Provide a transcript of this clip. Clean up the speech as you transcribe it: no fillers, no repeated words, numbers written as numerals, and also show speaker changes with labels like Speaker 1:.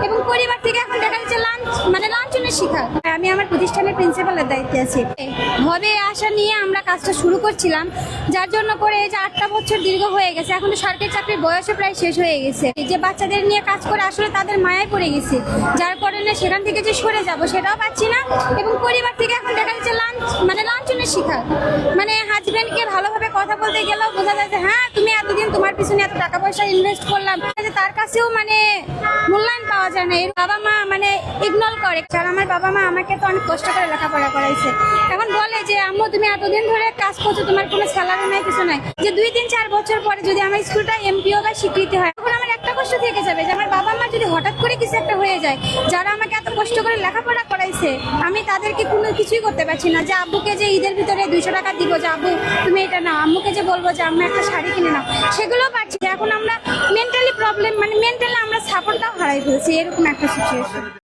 Speaker 1: এবং পরিবার থেকে এখন দেখা যাচ্ছে লাঞ্ছনের শিকার। আমি আমার প্রতিষ্ঠানের প্রিন্সিপালের দায়িত্বে আছি। হবে আশা নিয়ে আমরা কাজটা শুরু করছিলাম, যার জন্য করে এই যে 8টা বছর দীর্ঘ হয়ে গেছে। এখন তো সরকারি চাকরির বয়সে প্রায় শেষ হয়ে গেছে। এই যে বাচ্চাদের নিয়ে কাজ করে আসলে তাদের মায়ায় পড়ে গেছে, যার কারণে সেখান থেকে যে সরে যাব সেটাও পাচ্ছি না। এবং পরিবার থেকে এখন দেখা যাচ্ছে লাঞ্ছনের শিকার। মানে হাজবেন্ডকে ভালোভাবে কথা বলতে গেলেও বোঝা যায় যে হ্যাঁ তুমি এতদিন তোমার পিছনে এত টাকা পয়সা ইনভেস্ট করলাম, তার কাছেও মানে মূল্যায়ন পাওয়া যায় না। এর বাবা মা মানে ইগনোর করে। কারণ আমার বাবা মা আমাকে তো অনেক কষ্ট করে লেখাপড়া করাইছে। এখন বলে যে আম্মু তুমি এতদিন ধরে কাজ করছো, তোমার কোনো স্যালারি নাই, কিছু নাই, যে 2-3-4 বছর পরে যদি আমার স্কুলটা এমপিও বা স্বীকৃতি হয়, তখন আমার একটা কষ্ট থেকে যাবে যে আমার বাবা মা যদি হঠাৎ করে কিছু একটা হয়ে যায়, যারা আমাকে এত কষ্ট করে লেখাপড়া করাইছে, আমি তাদেরকে কোনো কিছুই করতে পারছি না। যে আব্বুকে যে ঈদের ভিতরে 200 টাকা দিব যে আব্বু তুমি এটা নাও, আম্মুকে যে বলবো যে আম্মু একটা শাড়ি কিনে নাও, সেগুলোও পারছি। এখন আমরা মেন্টালি প্রবলেম, মানে মেন্টালি আমরা সাপোর্টটাও হারাই ফেলছি, এরকম একটা সিচুয়েশন।